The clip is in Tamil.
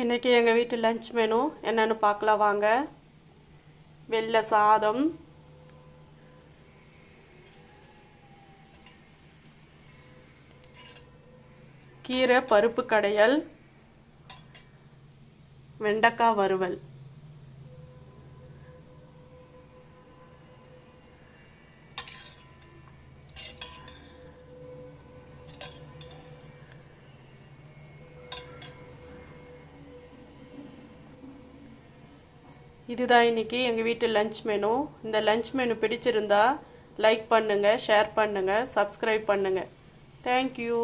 இன்றைக்கி எங்கள் வீட்டு லஞ்ச் மெனு என்னென்னு பார்க்கலாம் வாங்க. வெள்ளை சாதம், கீரை பருப்பு கடையல், வெண்டைக்காய் வறுவல். இதுதான் இன்றைக்கி எங்கள் வீட்டு லஞ்ச் மெனு. இந்த லஞ்ச் மெனு பிடிச்சிருந்தா லைக் பண்ணுங்கள், ஷேர் பண்ணுங்கள், சப்ஸ்கிரைப் பண்ணுங்கள். தேங்க்யூ.